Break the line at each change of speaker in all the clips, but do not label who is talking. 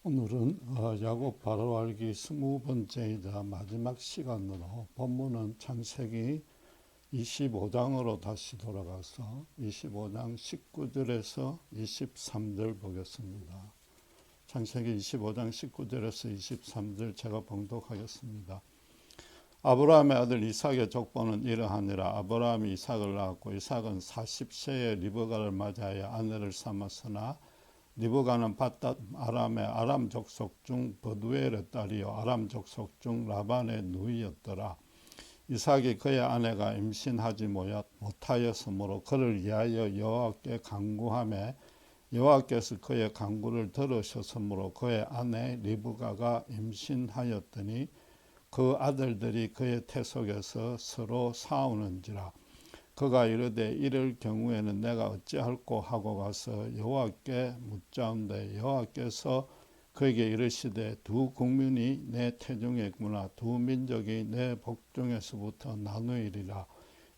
오늘은 야곱 바로 알기 20번째이자 마지막 시간으로 본문은 창세기 25장으로 다시 돌아가서 25장 19절에서 23절 보겠습니다. 창세기 25장 19절에서 23절 제가 봉독하겠습니다. 아브라함의 아들 이삭의 족보는 이러하니라. 아브라함이 이삭을 낳았고 이삭은 40세에 리브가를 맞이하여 아내를 삼았으나 리브가는 밧닷 아람의 아람 족속 중 버두엘의 딸이요 아람 족속 중 라반의 누이였더라. 이삭이 그의 아내가 임신하지 못하였으므로 그를 위하여 여호와께 간구하매 여호와께서 그의 간구를 들으셨으므로 그의 아내 리브가가 임신하였더니 그 아들들이 그의 태속에서 서로 싸우는지라. 그가 이르되 이럴 경우에는 내가 어찌할꼬 하고 가서 여호와께 묻자온대 여호와께서 그에게 이르시되 두 국민이 내 태중에 있구나. 두 민족이 내 복중에서부터 나누이리라.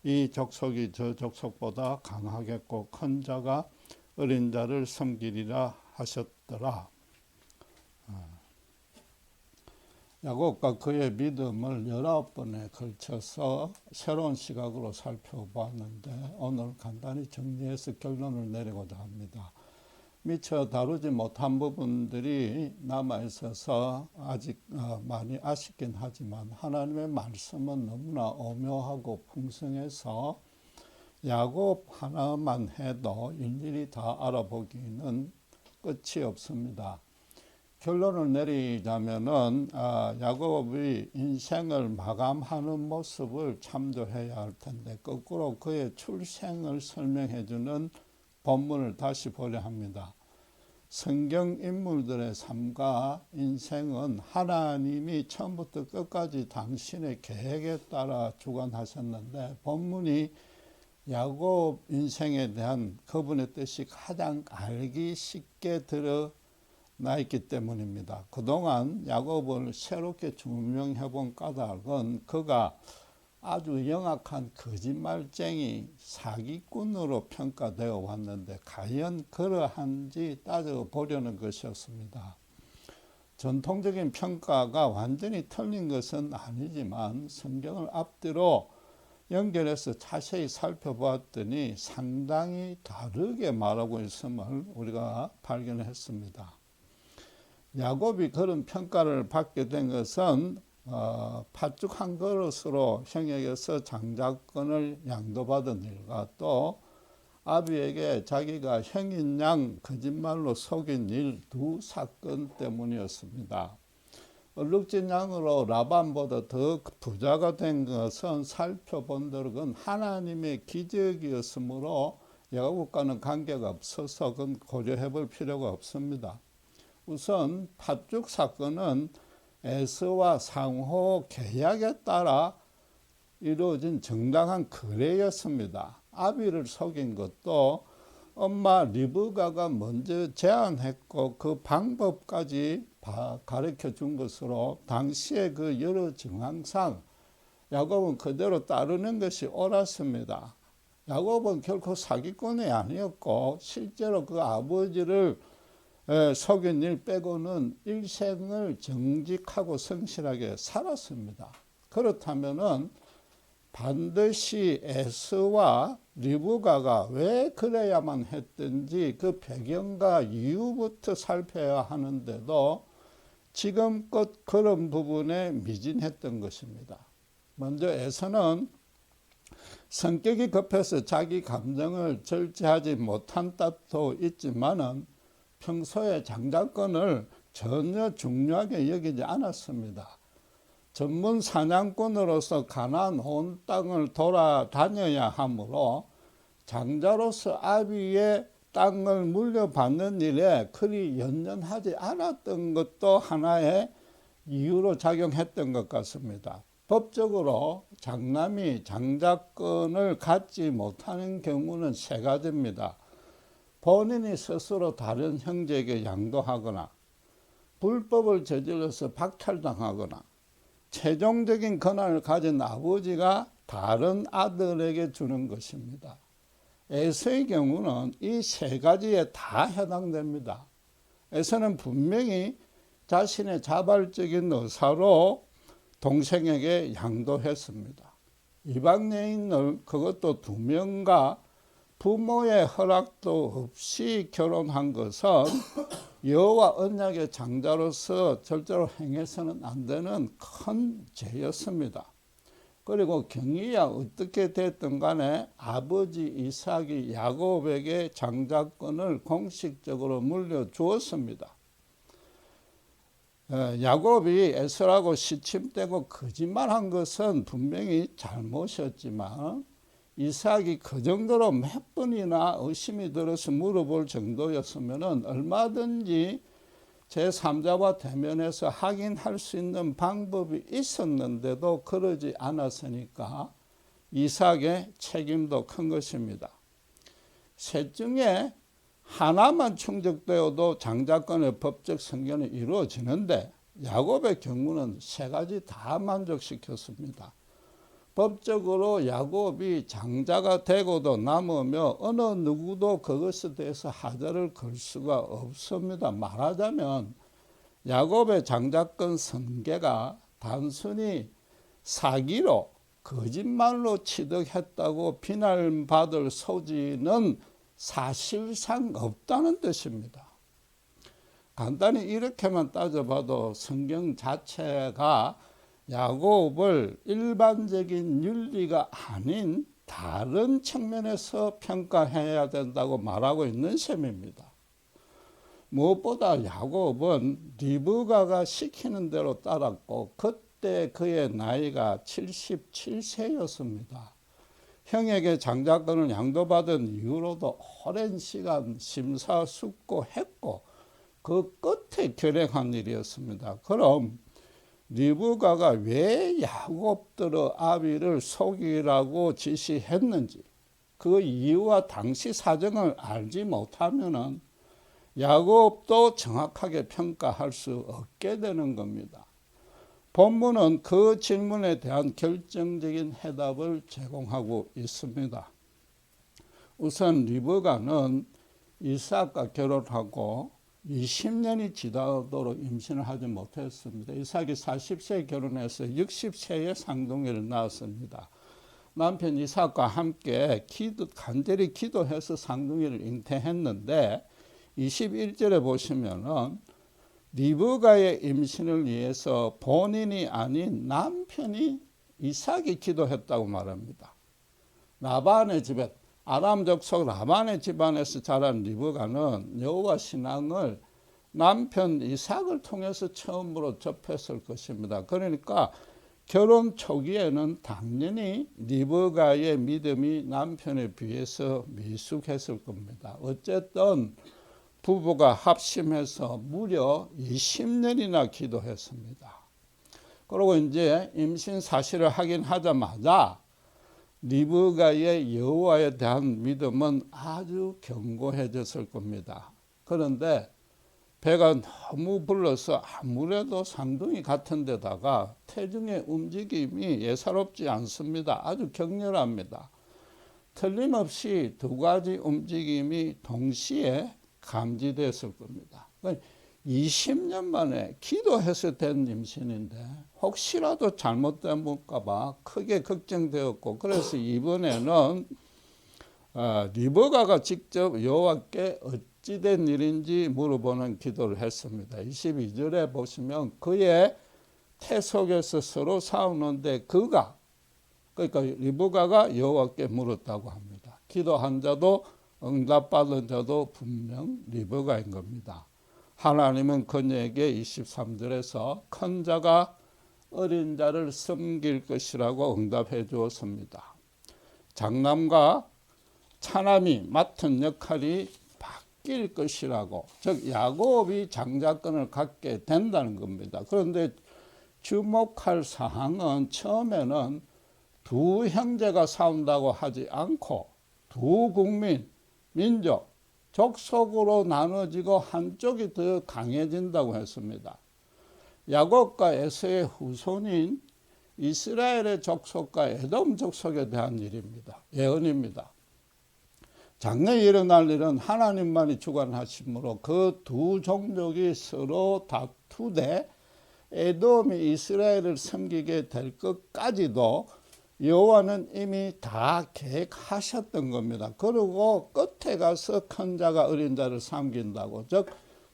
이 족속이 저 족속보다 강하겠고 큰 자가 어린 자를 섬기리라 하셨더라. 야곱과 그의 믿음을 19번에 걸쳐서 새로운 시각으로 살펴보았는데 오늘 간단히 정리해서 결론을 내리고자 합니다. 미처 다루지 못한 부분들이 남아있어서 아직 많이 아쉽긴 하지만 하나님의 말씀은 너무나 오묘하고 풍성해서 야곱 하나만 해도 일일이 다 알아보기는 끝이 없습니다. 결론을 내리자면은 야곱의 인생을 마감하는 모습을 참조해야 할 텐데 거꾸로 그의 출생을 설명해주는 본문을 다시 보려 합니다. 성경 인물들의 삶과 인생은 하나님이 처음부터 끝까지 당신의 계획에 따라 주관하셨는데 본문이 야곱 인생에 대한 그분의 뜻이 가장 알기 쉽게 드러나 있기 때문입니다. 그동안 야곱을 새롭게 조명해 본 까닭은 그가 아주 영악한 거짓말쟁이 사기꾼으로 평가되어 왔는데 과연 그러한지 따져보려는 것이었습니다. 전통적인 평가가 완전히 틀린 것은 아니지만 성경을 앞뒤로 연결해서 자세히 살펴보았더니 상당히 다르게 말하고 있음을 우리가 발견했습니다. 야곱이 그런 평가를 받게 된 것은 팥죽 한 그릇으로 형에게서 장자권을 양도받은 일과 또 아비에게 자기가 형인 양 거짓말로 속인 일 두 사건 때문이었습니다. 얼룩진 양으로 라반보다 더 부자가 된 것은 살펴본다면 하나님의 기적이었으므로 야곱과는 관계가 없어서 그건 고려해 볼 필요가 없습니다. 우선 팥죽 사건은 에서와 상호 계약에 따라 이루어진 정당한 거래였습니다. 아비를 속인 것도 엄마 리브가가 먼저 제안했고 그 방법까지 가르쳐 준 것으로 당시의 그 여러 정황상 야곱은 그대로 따르는 것이 옳았습니다. 야곱은 결코 사기꾼이 아니었고 실제로 그 아버지를 속인 일 빼고는 일생을 정직하고 성실하게 살았습니다. 그렇다면은 반드시 에서와 리브가가 왜 그래야만 했든지 그 배경과 이유부터 살펴야 하는데도 지금껏 그런 부분에 미진했던 것입니다. 먼저 에서는 성격이 급해서 자기 감정을 절제하지 못한 뜻도 있지만은 평소에 장자권을 전혀 중요하게 여기지 않았습니다. 전문 사냥꾼으로서 가나안 온 땅을 돌아다녀야 하므로 장자로서 아비의 땅을 물려받는 일에 그리 연연하지 않았던 것도 하나의 이유로 작용했던 것 같습니다. 법적으로 장남이 장자권을 갖지 못하는 경우는 세 가지입니다. 본인이 스스로 다른 형제에게 양도하거나 불법을 저질러서 박탈당하거나 최종적인 권한을 가진 아버지가 다른 아들에게 주는 것입니다. 에서의 경우는 이 세 가지에 다 해당됩니다. 에서는 분명히 자신의 자발적인 의사로 동생에게 양도했습니다. 이방 여인을 그것도 2명과 부모의 허락도 없이 결혼한 것은 여호와 언약의 장자로서 절대로 행해서는 안 되는 큰 죄였습니다. 그리고 경위야 어떻게 됐든 간에 아버지 이삭이 야곱에게 장자권을 공식적으로 물려주었습니다. 야곱이 에서라고 시침대고 거짓말한 것은 분명히 잘못이었지만 이삭이 그 정도로 몇 번이나 의심이 들어서 물어볼 정도였으면 얼마든지 제3자와 대면해서 확인할 수 있는 방법이 있었는데도 그러지 않았으니까 이삭의 책임도 큰 것입니다. 셋 중에 하나만 충족되어도 장자권의 법적 성견이 이루어지는데 야곱의 경우는 3가지 다 만족시켰습니다. 법적으로 야곱이 장자가 되고도 남으며 어느 누구도 그것에 대해서 하자를 걸 수가 없습니다. 말하자면 야곱의 장자권 승계가 단순히 사기로 거짓말로 취득했다고 비난받을 소지는 사실상 없다는 뜻입니다. 간단히 이렇게만 따져봐도 성경 자체가 야곱을 일반적인 윤리가 아닌 다른 측면에서 평가해야 된다고 말하고 있는 셈입니다. 무엇보다 야곱은 리브가가 시키는 대로 따랐고 그때 그의 나이가 77세였습니다. 형에게 장자권을 양도받은 이후로도 오랜 시간 심사숙고했고 그 끝에 결행한 일이었습니다. 그럼 리브가가 왜 야곱들의 아비를 속이라고 지시했는지 그 이유와 당시 사정을 알지 못하면 야곱도 정확하게 평가할 수 없게 되는 겁니다. 본문은 그 질문에 대한 결정적인 해답을 제공하고 있습니다. 우선 리브가는 이삭과 결혼하고 20년이 지나도록 임신을 하지 못했습니다. 이삭이 40세에 결혼해서 60세에 쌍둥이를 낳았습니다. 남편 이삭과 함께 간절히 기도해서 쌍둥이를 잉태했는데 21절에 보시면은 리브가의 임신을 위해서 본인이 아닌 남편이 이삭이 기도했다고 말합니다. 라반의 집에 아람 족속 라반의 집안에서 자란 리브가는 여호와 신앙을 남편 이삭을 통해서 처음으로 접했을 것입니다. 그러니까 결혼 초기에는 당연히 리브가의 믿음이 남편에 비해서 미숙했을 겁니다. 어쨌든 부부가 합심해서 무려 20년이나 기도했습니다. 그리고 이제 임신 사실을 확인하자마자 리브가의 여호와에 대한 믿음은 아주 견고해졌을 겁니다. 그런데 배가 너무 불러서 아무래도 쌍둥이 같은 데다가 태중의 움직임이 예사롭지 않습니다. 아주 격렬합니다. 틀림없이 2가지 움직임이 동시에 감지됐을 겁니다. 20년 만에 기도해서 된 임신인데 혹시라도 잘못될까 봐 크게 걱정되었고 그래서 이번에는 리브가가 직접 여호와께 어찌된 일인지 물어보는 기도를 했습니다. 22절에 보시면 그의 태 속에서 서로 싸우는데 그러니까 리브가가 여호와께 물었다고 합니다. 기도한 자도 응답받은 자도 분명 리브가인 겁니다. 하나님은 그녀에게 23절에서 큰 자가 어린 자를 섬길 것이라고 응답해 주었습니다. 장남과 차남이 맡은 역할이 바뀔 것이라고, 즉 야곱이 장자권을 갖게 된다는 겁니다. 그런데 주목할 사항은 처음에는 2 형제가 싸운다고 하지 않고 2 국민, 민족, 족속으로 나눠지고 한쪽이 더 강해진다고 했습니다. 야곱과 에서의 후손인 이스라엘의 족속과 에돔 족속에 대한 일입니다. 예언입니다. 장래에 일어날 일은 하나님만이 주관하시므로 그 두 종족이 서로 다투되 에돔이 이스라엘을 섬기게 될 것까지도 여호와는 이미 다 계획하셨던 겁니다. 그리고 끝에 가서 큰 자가 어린 자를 섬긴다고, 즉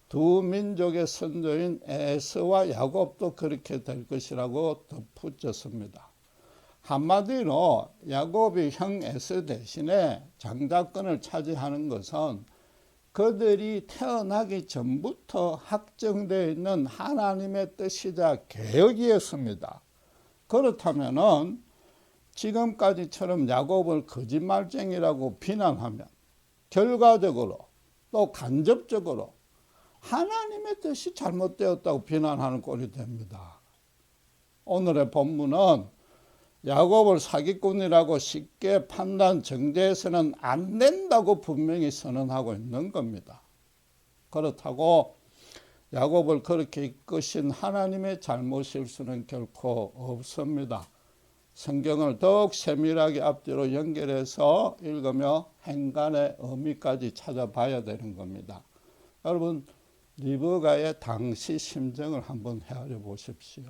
두 민족의 선조인 에서와 야곱도 그렇게 될 것이라고 덧붙였습니다. 한마디로 야곱이 형 에서 대신에 장자권을 차지하는 것은 그들이 태어나기 전부터 확정되어 있는 하나님의 뜻이자 계획이었습니다. 그렇다면은 지금까지처럼 야곱을 거짓말쟁이라고 비난하면 결과적으로 또 간접적으로 하나님의 뜻이 잘못되었다고 비난하는 꼴이 됩니다. 오늘의 본문은 야곱을 사기꾼이라고 쉽게 판단 정죄해서는 안 된다고 분명히 선언하고 있는 겁니다. 그렇다고 야곱을 그렇게 이끄신 하나님의 잘못일 수는 결코 없습니다. 성경을 더욱 세밀하게 앞뒤로 연결해서 읽으며 행간의 의미까지 찾아봐야 되는 겁니다. 여러분, 리브가의 당시 심정을 한번 헤아려 보십시오.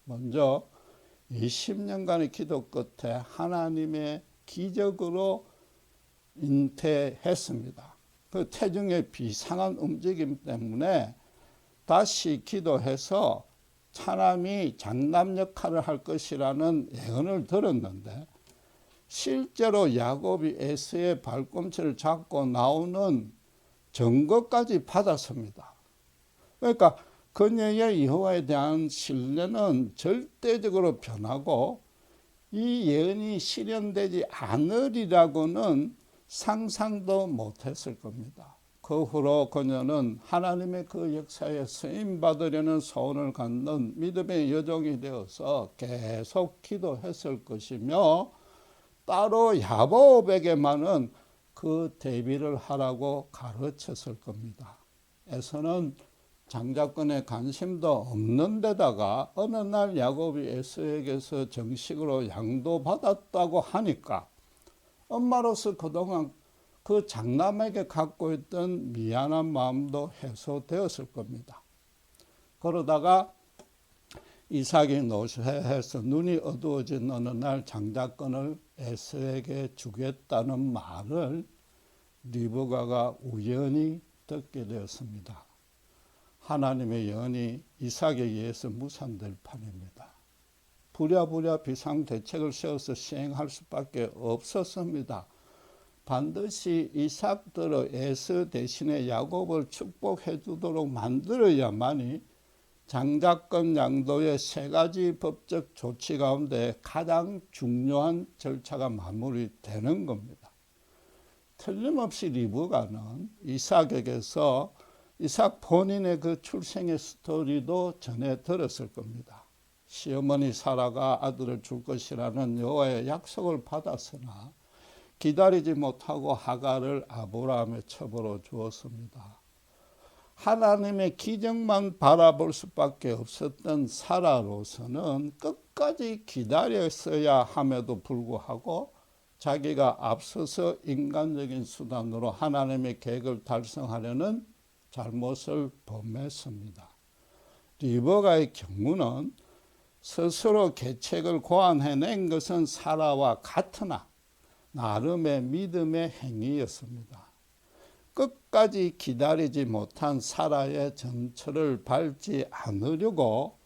먼저 20년간의 기도 끝에 하나님의 기적으로 잉태했습니다. 그 태중의 비상한 움직임 때문에 다시 기도해서 차남이 장남 역할을 할 것이라는 예언을 들었는데 실제로 야곱이 에서의 발꿈치를 잡고 나오는 증거까지 받았습니다. 그러니까 그녀의 여호와에 대한 신뢰는 절대적으로 변하고 이 예언이 실현되지 않으리라고는 상상도 못했을 겁니다. 그 후로 그녀는 하나님의 그 역사에 쓰임받으려는 소원을 갖는 믿음의 여종이 되어서 계속 기도했을 것이며 따로 야곱에게만은 그 대비를 하라고 가르쳤을 겁니다. 에서는 장자권에 관심도 없는 데다가 어느 날 야곱이 에서에게서 정식으로 양도받았다고 하니까 엄마로서 그동안 그 장남에게 갖고 있던 미안한 마음도 해소되었을 겁니다. 그러다가 이삭이 노쇠해서 눈이 어두워진 어느 날 장자권을 에서에게 주겠다는 말을 리브가가 우연히 듣게 되었습니다. 하나님의 예언이 이삭에 의해서 무산될 판입니다. 부랴부랴 비상대책을 세워서 시행할 수밖에 없었습니다. 반드시 이삭들의 에서 대신에 야곱을 축복해 주도록 만들어야만이 장자권 양도의 세 가지 법적 조치 가운데 가장 중요한 절차가 마무리되는 겁니다. 틀림없이 리브가는 이삭에게서 이삭 본인의 그 출생의 스토리도 전해 들었을 겁니다. 시어머니 사라가 아들을 줄 것이라는 여호와의 약속을 받았으나 기다리지 못하고 하갈을 아브라함의 첩으로 주었습니다. 하나님의 기적만 바라볼 수밖에 없었던 사라로서는 끝까지 기다렸어야 함에도 불구하고 자기가 앞서서 인간적인 수단으로 하나님의 계획을 달성하려는 잘못을 범했습니다. 리브가의 경우는 스스로 계책을 고안해낸 것은 사라와 같으나 나름의 믿음의 행위였습니다. 끝까지 기다리지 못한 사라의 전철을 밟지 않으려고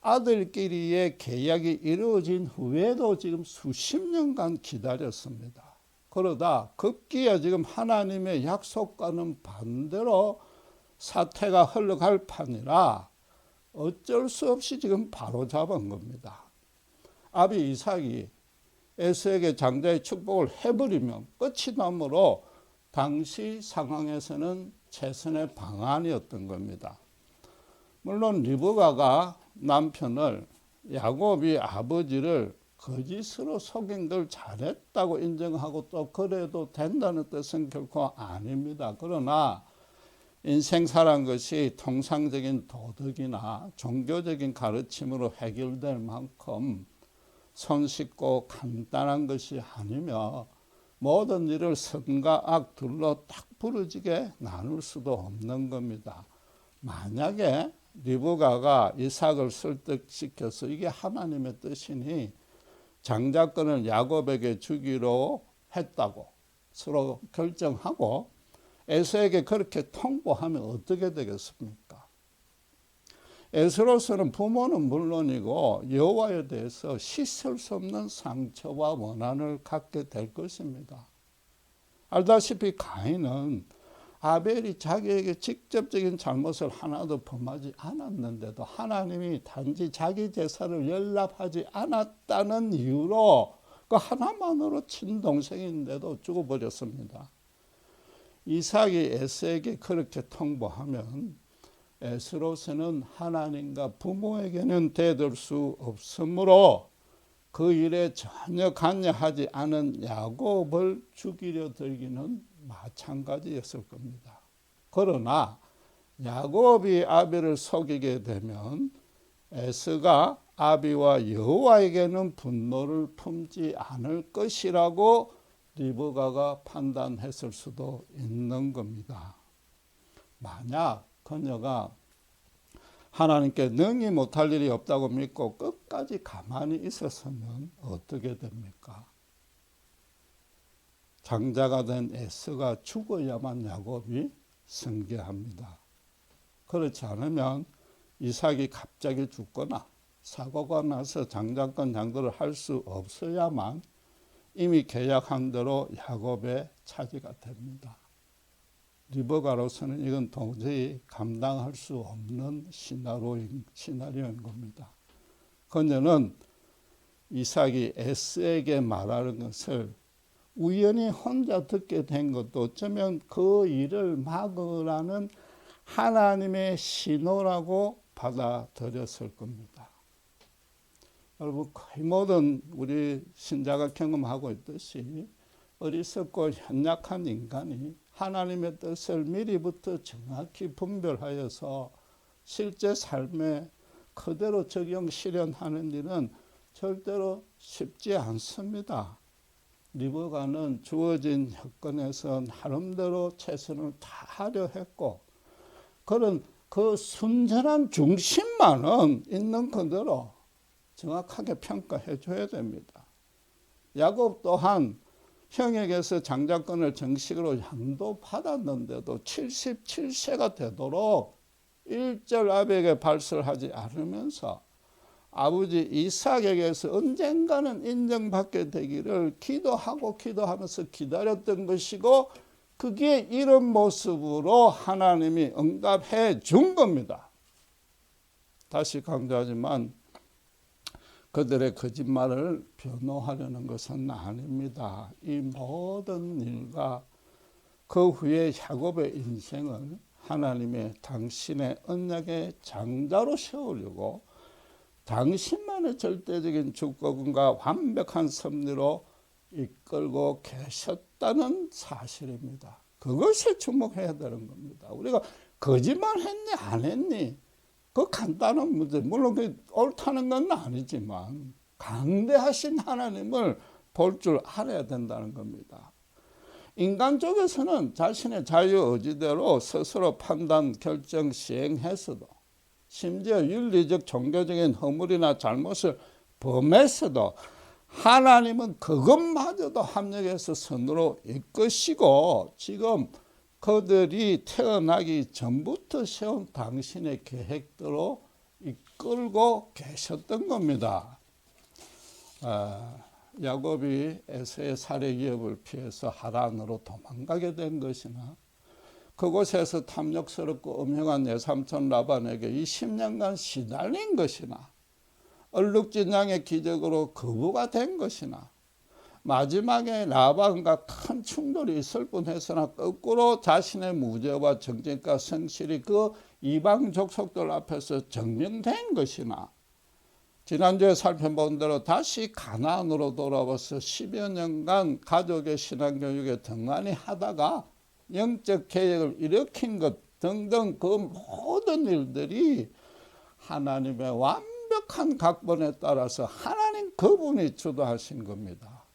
아들끼리의 계약이 이루어진 후에도 지금 수십 년간 기다렸습니다. 그러다 급기야 지금 하나님의 약속과는 반대로 사태가 흘러갈 판이라 어쩔 수 없이 지금 바로 잡은 겁니다. 아비 이삭이 에서에게 장자의 축복을 해버리면 끝이 나므로 당시 상황에서는 최선의 방안이었던 겁니다. 물론 리브가가 남편을 야곱이 아버지를 거짓으로 속인 걸 잘했다고 인정하고 또 그래도 된다는 뜻은 결코 아닙니다. 그러나 인생사란 것이 통상적인 도덕이나 종교적인 가르침으로 해결될 만큼 손쉽고 간단한 것이 아니며 모든 일을 선과 악 둘로 딱 부러지게 나눌 수도 없는 겁니다. 만약에 리브가가 이삭을 설득시켜서 이게 하나님의 뜻이니 장자권을 야곱에게 주기로 했다고 서로 결정하고 에서에게 그렇게 통보하면 어떻게 되겠습니까? 에서로서는 부모는 물론이고 여호와에 대해서 씻을 수 없는 상처와 원한을 갖게 될 것입니다. 알다시피 가인은 아벨이 자기에게 직접적인 잘못을 하나도 범하지 않았는데도 하나님이 단지 자기 제사를 연락하지 않았다는 이유로 그 하나만으로 친동생인데도 죽어버렸습니다. 이삭이 에서에게 그렇게 통보하면 에서로서는 하나님과 부모에게는 대들 수 없으므로 그 일에 전혀 관여하지 않은 야곱을 죽이려 들기는 마찬가지였을 겁니다. 그러나 야곱이 아벨을 속이게 되면 에서가 아비와 여호와에게는 분노를 품지 않을 것이라고 리브가가 판단했을 수도 있는 겁니다. 만약 그녀가 하나님께 능히 못할 일이 없다고 믿고 끝까지 가만히 있었으면 어떻게 됩니까? 장자가 된 에서가 죽어야만 야곱이 승계합니다. 그렇지 않으면 이삭이 갑자기 죽거나 사고가 나서 장자권 장도를 할 수 없어야만 이미 계약한 대로 야곱의 차지가 됩니다. 리브가로서는 이건 도저히 감당할 수 없는 시나리오인 겁니다. 그녀는 이삭이 에서에게 말하는 것을 우연히 혼자 듣게 된 것도 어쩌면 그 일을 막으라는 하나님의 신호라고 받아들였을 겁니다. 여러분, 거의 모든 우리 신자가 경험하고 있듯이 어리석고 현약한 인간이 하나님의 뜻을 미리부터 정확히 분별하여서 실제 삶에 그대로 적용 실현하는 일은 절대로 쉽지 않습니다. 리브가는 주어진 여건에서 나름대로 최선을 다하려 했고 그런 그 순전한 중심만은 있는 그대로 정확하게 평가해 줘야 됩니다. 야곱 또한 형에게서 장자권을 정식으로 양도받았는데도 77세가 되도록 일절 아벨에게 발설하지 않으면서 아버지 이삭에게서 언젠가는 인정받게 되기를 기도하면서 기다렸던 것이고 그게 이런 모습으로 하나님이 응답해 준 겁니다. 다시 강조하지만 그들의 거짓말을 변호하려는 것은 아닙니다. 이 모든 일과 그 후에 야곱의 인생을 하나님의 당신의 언약의 장자로 세우려고 당신만의 절대적인 주권과 완벽한 섭리로 이끌고 계셨다는 사실입니다. 그것에 주목해야 되는 겁니다. 우리가 거짓말 했니 안 했니? 그 간단한 문제, 물론 그 옳다는 건 아니지만 강대하신 하나님을 볼 줄 알아야 된다는 겁니다. 인간 쪽에서는 자신의 자유의지대로 스스로 판단, 결정, 시행했어도 심지어 윤리적, 종교적인 허물이나 잘못을 범했어도 하나님은 그것마저도 합력해서 선으로 이끄시고 지금 그들이 태어나기 전부터 세운 당신의 계획대로 이끌고 계셨던 겁니다. 야곱이 에서의 살해 위협을 피해서 하란으로 도망가게 된 것이나 그곳에서 탐욕스럽고 음흉한 외삼촌 라반에게 20년간 시달린 것이나 얼룩진장의 기적으로 거부가 된 것이나 마지막에 라반과 큰 충돌이 있을 뻔했으나 거꾸로 자신의 무죄와 정직과 성실이 그 이방 족속들 앞에서 증명된 것이나 지난주에 살펴본 대로 다시 가나안으로 돌아와서 10여 년간 가족의 신앙교육에 등한히 하다가 영적 개혁을 일으킨 것 등등 그 모든 일들이 하나님의 완벽한 각본에 따라서 하나님 그분이 주도하신 겁니다.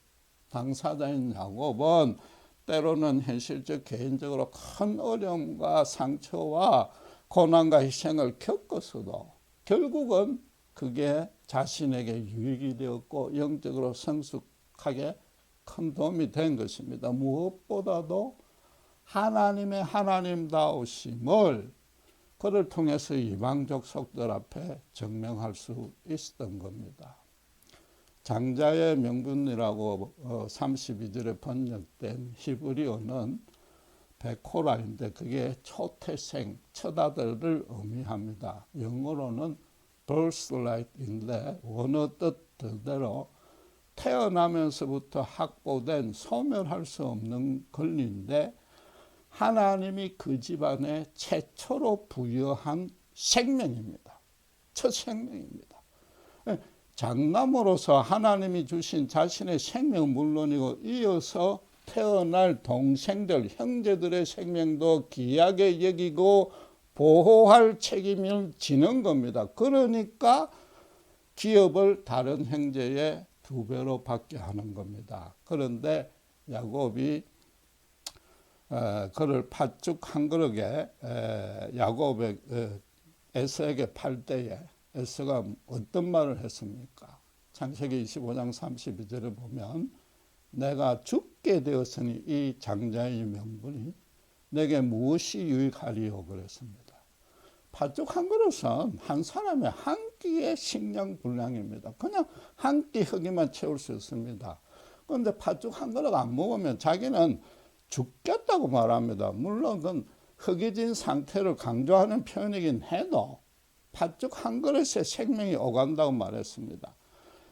당사자인 야곱은 때로는 현실적 개인적으로 큰 어려움과 상처와 고난과 희생을 겪었어도 결국은 그게 자신에게 유익이 되었고 영적으로 성숙하게 큰 도움이 된 것입니다. 무엇보다도 하나님의 하나님다우심을 그를 통해서 이방 족속들 앞에 증명할 수 있었던 겁니다. 장자의 명분이라고 32절에 번역된 히브리어는 베코라인데 그게 초태생, 첫 아들을 의미합니다. 영어로는 birthright인데 원어 뜻 그대로 태어나면서부터 확보된 소멸할 수 없는 권리인데 하나님이 그 집안에 최초로 부여한 생명입니다. 첫 생명입니다. 장남으로서 하나님이 주신 자신의 생명 물론이고 이어서 태어날 동생들, 형제들의 생명도 귀하게 여기고 보호할 책임을 지는 겁니다. 그러니까 기업을 다른 형제의 2배로 받게 하는 겁니다. 그런데 야곱이 그를 팥죽 한 그릇에 야곱의 에서에게 팔 때에 에서가 어떤 말을 했습니까? 창세기 25장 32절에 보면 내가 죽게 되었으니 이 장자의 명분이 내게 무엇이 유익하리요 그랬습니다. 팥죽 한 그릇은 한 사람의 한 끼의 식량 분량입니다. 그냥 한 끼 허기만 채울 수 있습니다. 그런데 팥죽 한 그릇 안 먹으면 자기는 죽겠다고 말합니다. 물론 그건 허기진 상태를 강조하는 표현이긴 해도 팥죽 한 그릇에 생명이 오간다고 말했습니다.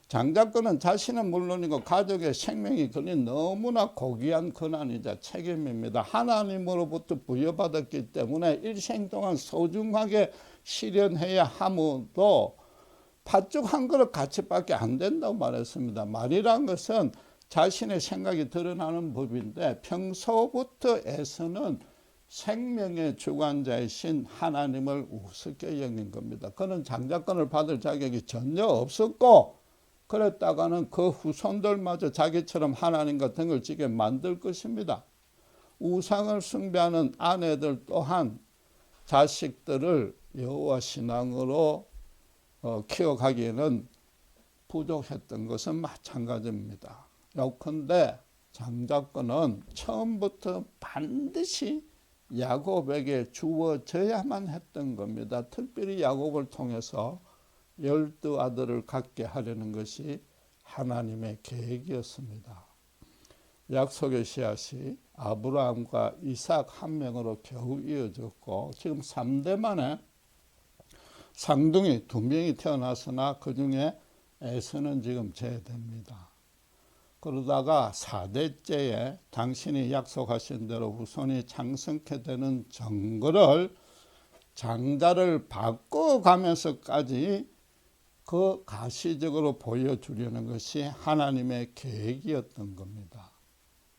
장자권은 자신은 물론이고 가족의 생명이 걸린 너무나 고귀한 권한이자 책임입니다. 하나님으로부터 부여받았기 때문에 일생 동안 소중하게 실현해야 하므로 팥죽 한 그릇 가치밖에 안 된다고 말했습니다. 말이란 것은 자신의 생각이 드러나는 법인데 평소부터 에서는 생명의 주관자이신 하나님을 우습게 여긴 겁니다. 그는 장자권을 받을 자격이 전혀 없었고 그랬다가는 그 후손들마저 자기처럼 하나님과 등을 지게 만들 것입니다. 우상을 숭배하는 아내들 또한 자식들을 여호와 신앙으로 키워가기에는 부족했던 것은 마찬가지입니다. 요컨대 장자권은 처음부터 반드시 야곱에게 주어져야만 했던 겁니다. 특별히 야곱을 통해서 12아들을 갖게 하려는 것이 하나님의 계획이었습니다. 약속의 씨앗이 아브라함과 이삭 한 명으로 겨우 이어졌고 지금 3대 만에 쌍둥이 2명이 태어났으나 그 중에 에서는 지금 제외됩니다. 그러다가 4대째에 당신이 약속하신 대로 후손이 장성케 되는 증거를 장자를 바꿔가면서까지 그 가시적으로 보여주려는 것이 하나님의 계획이었던 겁니다.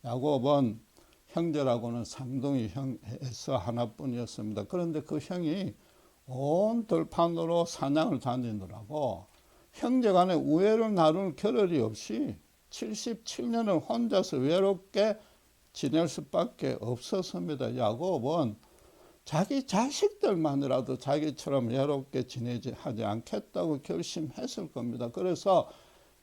야곱은 형제라고는 쌍둥이 형 에서 하나뿐이었습니다. 그런데 그 형이 온 들판으로 사냥을 다니느라고 형제간에 우애를 나눌 겨를이 없이 77년을 혼자서 외롭게 지낼 수밖에 없었습니다. 야곱은 자기 자식들만이라도 자기처럼 외롭게 지내지 하지 않겠다고 결심했을 겁니다. 그래서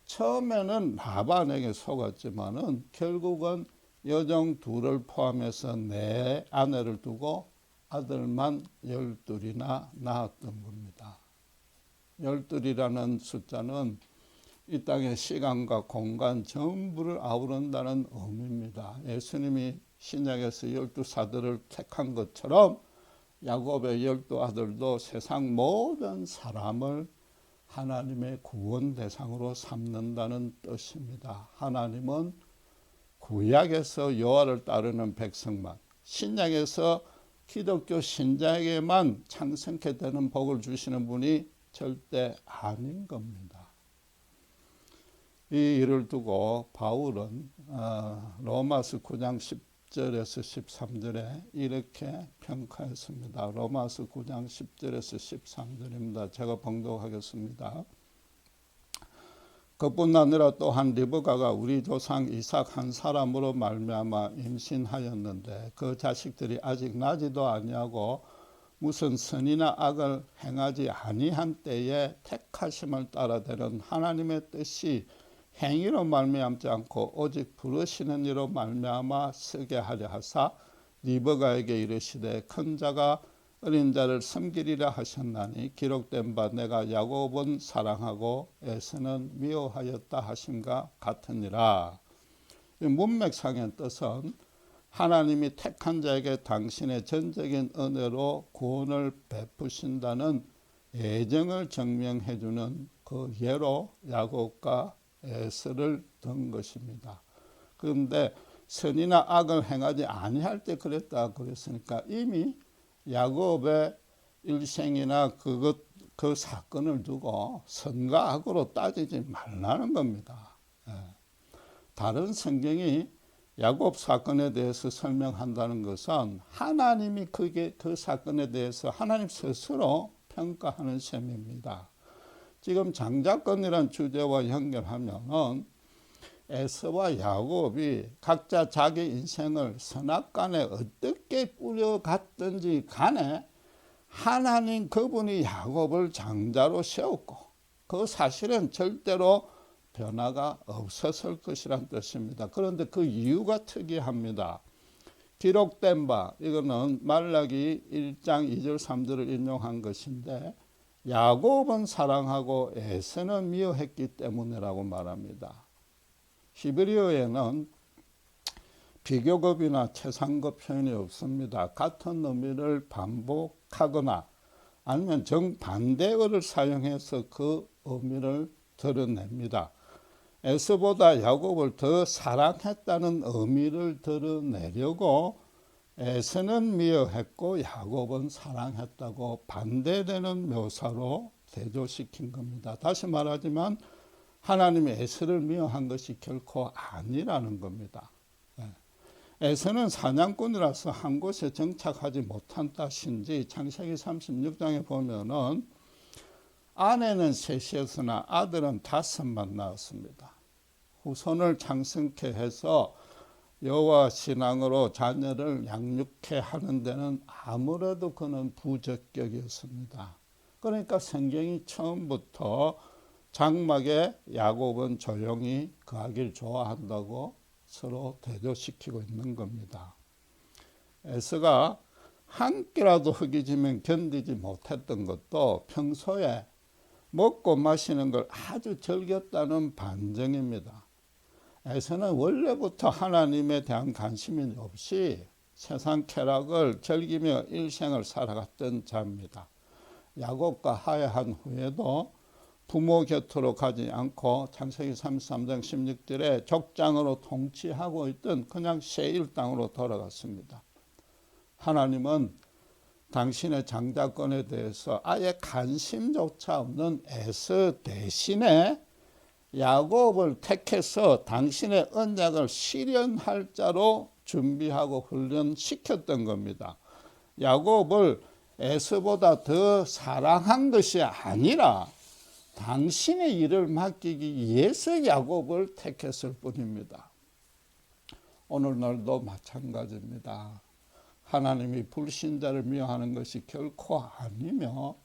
처음에는 라반에게 속았지만은 결국은 여종 2를 포함해서 4 아내를 두고 아들만 12이나 낳았던 겁니다. 12이라는 숫자는 이 땅의 시간과 공간 전부를 아우른다는 의미입니다. 예수님이 신약에서 12사도를 택한 것처럼 야곱의 12아들도 세상 모든 사람을 하나님의 구원 대상으로 삼는다는 뜻입니다. 하나님은 구약에서 여호와를 따르는 백성만, 신약에서 기독교 신자에게만 창성케 되는 복을 주시는 분이 절대 아닌 겁니다. 이 일을 두고 바울은 로마서 9장 10절에서 13절에 이렇게 평가했습니다. 로마서 9장 10절에서 13절입니다. 제가 봉독하겠습니다. 그뿐 아니라 또한 리브가가 우리 조상 이삭 한 사람으로 말미암아 임신하였는데 그 자식들이 아직 나지도 아니하고 무슨 선이나 악을 행하지 아니한 때에 택하심을 따라되는 하나님의 뜻이 행위로 말미암지 않고 오직 부르시는 이로 말미암아 쓰게 하려 하사 리브가에게 이르시되 큰 자가 어린 자를 섬기리라 하셨나니 기록된 바 내가 야곱은 사랑하고 에서는 미워하였다 하심과 같으니라. 이 문맥상의 뜻은 하나님이 택한 자에게 당신의 전적인 은혜로 구원을 베푸신다는 애정을 증명해 주는 그 예로 야곱과 에서를 든 것입니다. 그런데 선이나 악을 행하지 아니할 때 그랬다 그랬으니까 이미 야곱의 일생이나 그 사건을 두고 선과 악으로 따지지 말라는 겁니다. 다른 성경이 야곱 사건에 대해서 설명한다는 것은 하나님이 그 사건에 대해서 하나님 스스로 평가하는 셈입니다. 지금 장자권이라는 주제와 연결하면은 에서와 야곱이 각자 자기 인생을 선악간에 어떻게 뿌려갔든지 간에 하나님 그분이 야곱을 장자로 세웠고 그 사실은 절대로 변화가 없었을 것이란 뜻입니다. 그런데 그 이유가 특이합니다. 기록된 바, 이거는 말라기 1장 2절 3절을 인용한 것인데 야곱은 사랑하고 에서는 미워했기 때문이라고 말합니다. 히브리어에는 비교급이나 최상급 표현이 없습니다. 같은 의미를 반복하거나 아니면 정반대어를 사용해서 그 의미를 드러냅니다. 에서보다 야곱을 더 사랑했다는 의미를 드러내려고 에서는 미워했고 야곱은 사랑했다고 반대되는 묘사로 대조시킨 겁니다. 다시 말하지만 하나님이 에서를 미워한 것이 결코 아니라는 겁니다. 에서는 사냥꾼이라서 한 곳에 정착하지 못한 탓인지 창세기 36장에 보면은 아내는 셋이었으나 아들은 5만 낳았습니다. 후손을 창성케 해서 여호와 신앙으로 자녀를 양육케 하는 데는 아무래도 그는 부적격이었습니다. 그러니까 성경이 처음부터 장막에 야곱은 조용히 거하길 좋아한다고 서로 대조시키고 있는 겁니다. 에서가 한 끼라도 허기지면 견디지 못했던 것도 평소에 먹고 마시는 걸 아주 즐겼다는 반증입니다. 에서는 원래부터 하나님에 대한 관심이 없이 세상 쾌락을 즐기며 일생을 살아갔던 자입니다. 야곱과 화해한 후에도 부모 곁으로 가지 않고 창세기 33장 16절에 족장으로 통치하고 있던 그냥 세일 땅으로 돌아갔습니다. 하나님은 당신의 장자권에 대해서 아예 관심조차 없는 에서 대신에 야곱을 택해서 당신의 언약을 실현할 자로 준비하고 훈련시켰던 겁니다. 야곱을 에서보다 더 사랑한 것이 아니라 당신의 일을 맡기기 위해서 야곱을 택했을 뿐입니다. 오늘날도 마찬가지입니다. 하나님이 불신자를 미워하는 것이 결코 아니며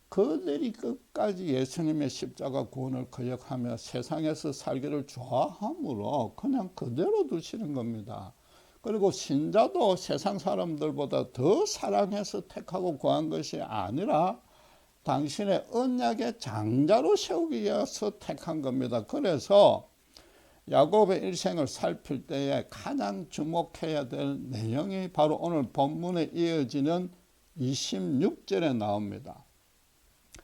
그들이 끝까지 예수님의 십자가 구원을 거역하며 세상에서 살기를 좋아함으로 그냥 그대로 두시는 겁니다. 그리고 신자도 세상 사람들보다 더 사랑해서 택하고 구한 것이 아니라 당신의 언약의 장자로 세우기 위해서 택한 겁니다. 그래서 야곱의 일생을 살필 때에 가장 주목해야 될 내용이 바로 오늘 본문에 이어지는 26절에 나옵니다.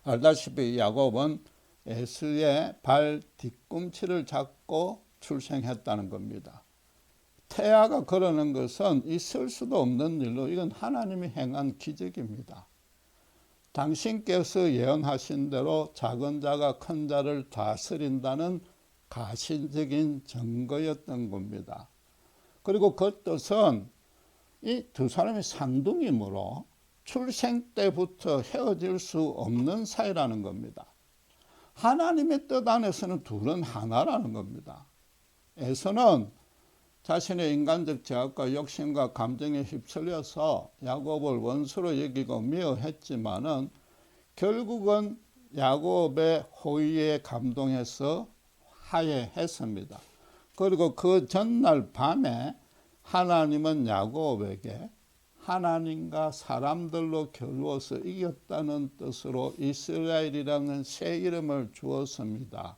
알다시피 야곱은 에서의 발 뒤꿈치를 잡고 출생했다는 겁니다. 태아가 그러는 것은 있을 수도 없는 일로 이건 하나님이 행한 기적입니다. 당신께서 예언하신 대로 작은 자가 큰 자를 다스린다는 가신적인 증거였던 겁니다. 그리고 그 뜻은 이 두 사람이 쌍둥이므로 출생 때부터 헤어질 수 없는 사이라는 겁니다. 하나님의 뜻 안에서는 둘은 하나라는 겁니다. 에서는 자신의 인간적 제약과 욕심과 감정에 휩쓸려서 야곱을 원수로 여기고 미워했지만은 결국은 야곱의 호의에 감동해서 화해했습니다. 그리고 그 전날 밤에 하나님은 야곱에게 하나님과 사람들로 겨루어서 이겼다는 뜻으로 이스라엘이라는 새 이름을 주었습니다.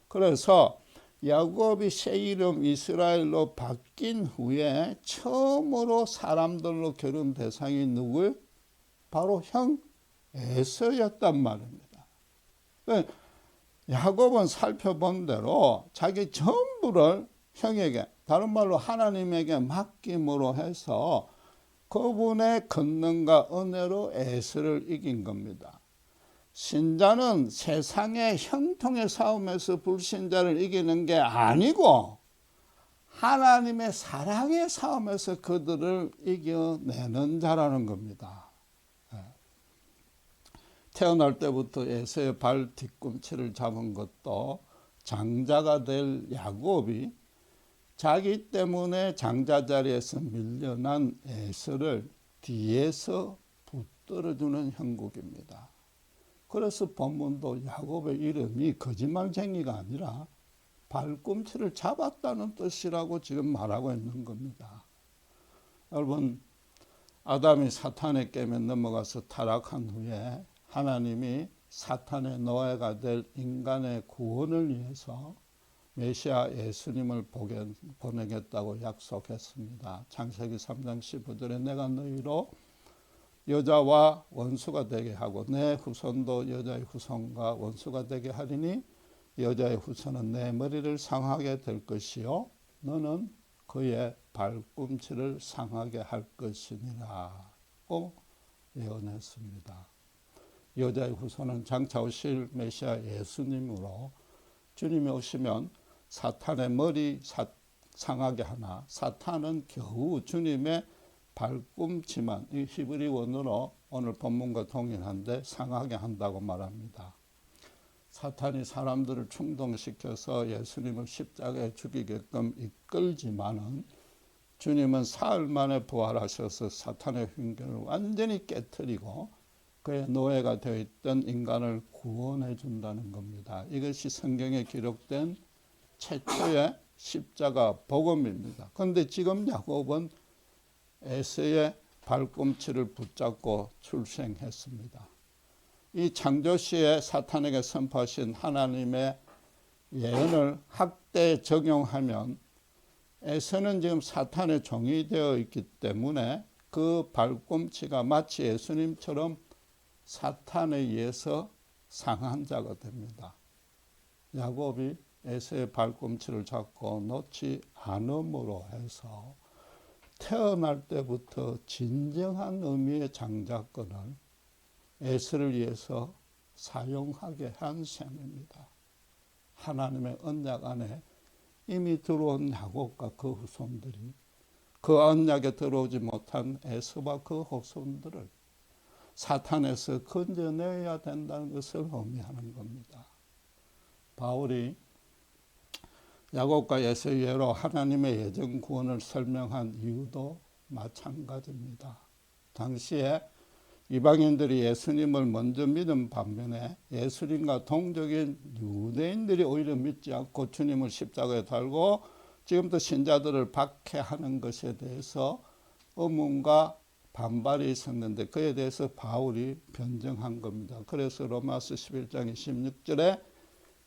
그래서 야곱이 새 이름 이스라엘로 바뀐 후에 처음으로 사람들로 겨룬 대상이 누구예요? 바로 형 에서였단 말입니다. 야곱은 살펴본 대로 자기 전부를 형에게, 다른 말로 하나님에게 맡김으로 해서 그분의 권능과 은혜로 에서를 이긴 겁니다. 신자는 세상의 형통의 싸움에서 불신자를 이기는 게 아니고 하나님의 사랑의 싸움에서 그들을 이겨내는 자라는 겁니다. 태어날 때부터 에서의 발 뒤꿈치를 잡은 것도 장자가 될 야곱이 자기 때문에 장자 자리에서 밀려난 에서를 뒤에서 붙들어주는 형국입니다. 그래서 본문도 야곱의 이름이 거짓말쟁이가 아니라 발꿈치를 잡았다는 뜻이라고 지금 말하고 있는 겁니다. 여러분, 아담이 사탄의 깨에 넘어가서 타락한 후에 하나님이 사탄의 노예가 될 인간의 구원을 위해서 메시아 예수님을 보내겠다고 약속했습니다. 창세기 3장 15절에 내가 너희로 여자와 원수가 되게 하고 내 후손도 여자의 후손과 원수가 되게 하리니 여자의 후손은 내 머리를 상하게 될 것이요 너는 그의 발꿈치를 상하게 할 것이니라고 예언했습니다. 여자의 후손은 장차 오실 메시아 예수님으로 주님이 오시면 사탄의 머리 상하게 하나 사탄은 겨우 주님의 발꿈치만, 이 히브리 원어로 오늘 본문과 동일한데 상하게 한다고 말합니다. 사탄이 사람들을 충동시켜서 예수님을 십자가에 죽이게끔 이끌지만은 주님은 사흘 만에 부활하셔서 사탄의 흉계를 완전히 깨뜨리고 그의 노예가 되어 있던 인간을 구원해 준다는 겁니다. 이것이 성경에 기록된 최초의 십자가 복음입니다. 그런데 지금 야곱은 에서의 발꿈치를 붙잡고 출생했습니다. 이 창조시에 사탄에게 선포하신 하나님의 예언을 학대에 적용하면 에서는 지금 사탄의 종이 되어 있기 때문에 그 발꿈치가 마치 예수님처럼 사탄에 의해서 상한 자가 됩니다. 야곱이 에서의 발꿈치를 잡고 놓지 않음으로 해서 태어날 때부터 진정한 의미의 장자권을 에서를 위해서 사용하게 한 셈입니다. 하나님의 언약 안에 이미 들어온 야곱과 그 후손들이 그 언약에 들어오지 못한 에서와 그 후손들을 사탄에서 건져내야 된다는 것을 의미하는 겁니다. 바울이 야곱과 에서의 예로 하나님의 예정 구원을 설명한 이유도 마찬가지입니다. 당시에 이방인들이 예수님을 먼저 믿은 반면에 예수님과 동족인 유대인들이 오히려 믿지 않고 주님을 십자가에 달고 지금도 신자들을 박해하는 것에 대해서 의문과 반발이 있었는데 그에 대해서 바울이 변정한 겁니다. 그래서 로마서 11장 26절에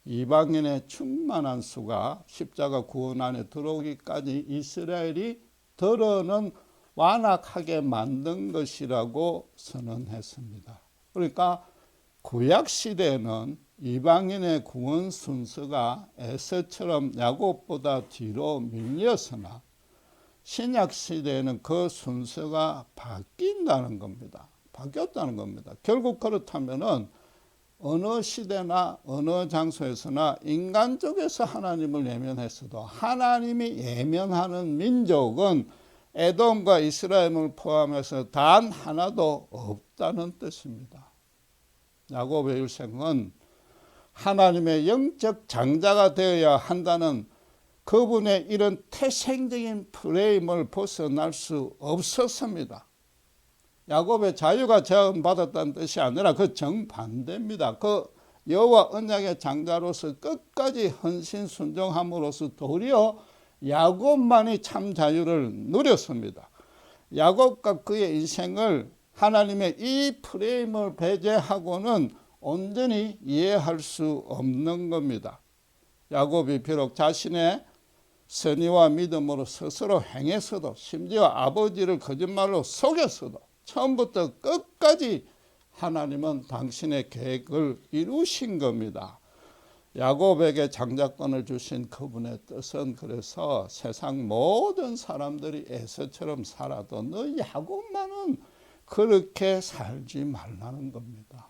이방인의 충만한 수가 십자가 구원 안에 들어오기까지 이스라엘이 더러는 완악하게 만든 것이라고 선언했습니다. 그러니까 구약 시대에는 이방인의 구원 순서가 에서처럼 야곱보다 뒤로 밀렸으나 신약 시대에는 그 순서가 바뀐다는 겁니다. 바뀌었다는 겁니다. 결국 그렇다면은 어느 시대나 어느 장소에서나 인간적에서 하나님을 예면했어도 하나님이 예면하는 민족은 에돔과 이스라엘을 포함해서 단 하나도 없다는 뜻입니다. 야곱의 일생은 하나님의 영적 장자가 되어야 한다는 그분의 이런 태생적인 프레임을 벗어날 수 없었습니다. 야곱의 자유가 제한받았다는 뜻이 아니라 그 정반대입니다. 그 여호와 언약의 장자로서 끝까지 헌신 순종함으로써 도리어 야곱만이 참 자유를 누렸습니다. 야곱과 그의 인생을 하나님의 이 프레임을 배제하고는 온전히 이해할 수 없는 겁니다. 야곱이 비록 자신의 선의와 믿음으로 스스로 행했어도, 심지어 아버지를 거짓말로 속였어도 처음부터 끝까지 하나님은 당신의 계획을 이루신 겁니다. 야곱에게 장자권을 주신 그분의 뜻은 그래서 세상 모든 사람들이 에서처럼 살아도 너 야곱만은 그렇게 살지 말라는 겁니다.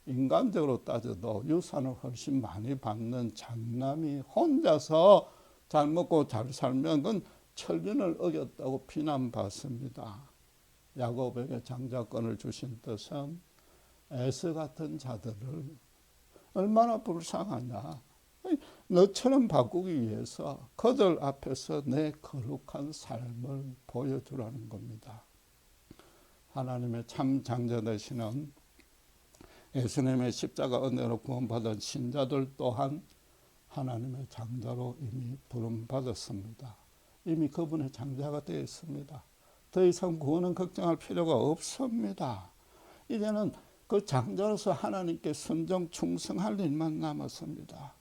인간적으로 따져도 유산을 훨씬 많이 받는 장남이 혼자서 잘 먹고 잘 살면 그건 천륜을 어겼다고 비난받습니다. 야곱에게 장자권을 주신 뜻은 에서 같은 자들을 얼마나 불쌍하냐, 너처럼 바꾸기 위해서 그들 앞에서 내 거룩한 삶을 보여주라는 겁니다. 하나님의 참 장자 되시는 예수님의 십자가 은혜로 구원받은 신자들 또한 하나님의 장자로 이미 부름받았습니다. 이미 그분의 장자가 되어 있습니다. 더 이상 구원은 걱정할 필요가 없습니다. 이제는 그 장자로서 하나님께 순종 충성할 일만 남았습니다.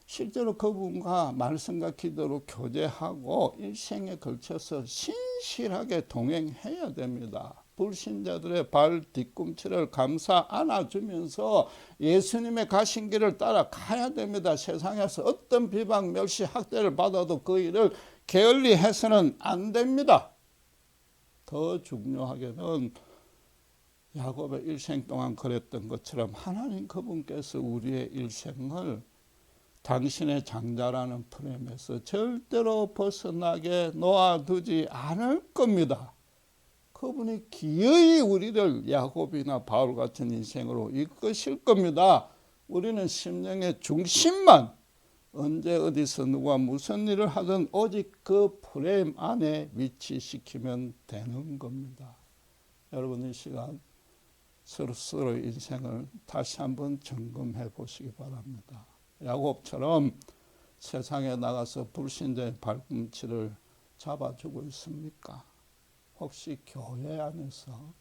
실제로 그분과 말씀과 기도로 교제하고 일생에 걸쳐서 신실하게 동행해야 됩니다. 불신자들의 발 뒤꿈치를 감싸 안아주면서 예수님의 가신 길을 따라 가야 됩니다. 세상에서 어떤 비방, 멸시, 학대를 받아도 그 일을 게을리 해서는 안 됩니다. 더 중요하게는 야곱의 일생 동안 그랬던 것처럼 하나님 그분께서 우리의 일생을 당신의 장자라는 프레임에서 절대로 벗어나게 놓아두지 않을 겁니다. 그분이 기어이 우리를 야곱이나 바울 같은 인생으로 이끄실 겁니다. 우리는 심령의 중심만 언제 어디서 누가 무슨 일을 하든 오직 그 프레임 안에 위치시키면 되는 겁니다. 여러분 이 시간 서로의 인생을 다시 한번 점검해 보시기 바랍니다. 야곱처럼 세상에 나가서 불신자의 발꿈치를 잡아주고 있습니까? 혹시 교회 안에서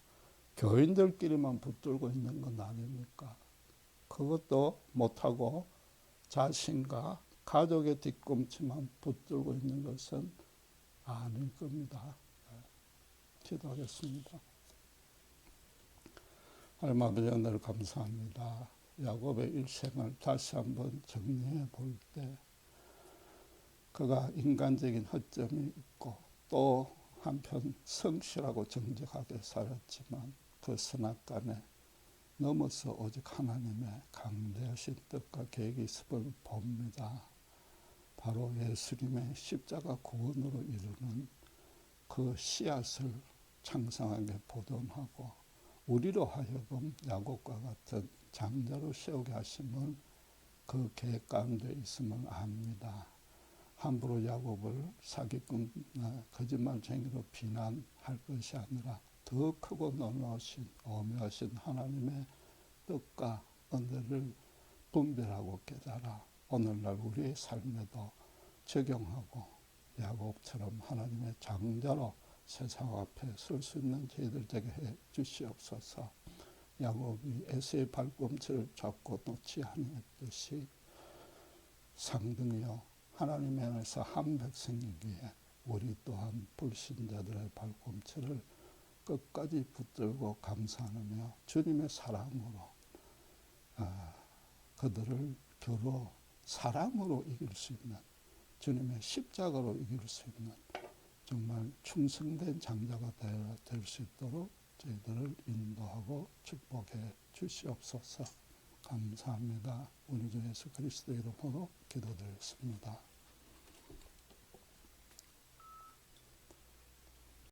교인들끼리만 붙들고 있는 건 아닙니까? 그것도 못하고 자신과 가족의 뒤꿈치만 붙들고 있는 것은 아닐 겁니다. 기도하겠습니다. 하나님 아버지 오늘 감사합니다. 야곱의 일생을 다시 한번 정리해 볼 때 그가 인간적인 허점이 있고 또 한편 성실하고 정직하게 살았지만 그 선악간에 넘어서 오직 하나님의 강대하신 뜻과 계획이 있음을 봅니다. 바로 예수님의 십자가 구원으로 이루는 그 씨앗을 창성하게 보존하고 우리로 하여금 야곱과 같은 장자로 세우게 하심을 그 계획 가운데 있음을 압니다. 함부로 야곱을 사기꾼이나 거짓말쟁이로 비난할 것이 아니라 더 크고 놀라우신 오묘하신 하나님의 뜻과 은혜를 분별하고 깨달아 오늘날 우리의 삶에도 적용하고 야곱처럼 하나님의 장자로 세상 앞에 설 수 있는 저희들 되게 해 주시옵소서. 야곱이 에서의 발꿈치를 잡고 놓지 아니했듯이 상등이여 하나님 안에서 한 백성이기에 우리 또한 불신자들의 발꿈치를 끝까지 붙들고 감사하며 주님의 사랑으로 그들을 겨루 사랑으로 이길 수 있는 주님의 십자가로 이길 수 있는 정말 충성된 장자가 될 수 있도록 저희들을 인도하고 축복해 주시옵소서. 감사합니다. 우리 주 예수 그리스도 이름으로 기도드렸습니다.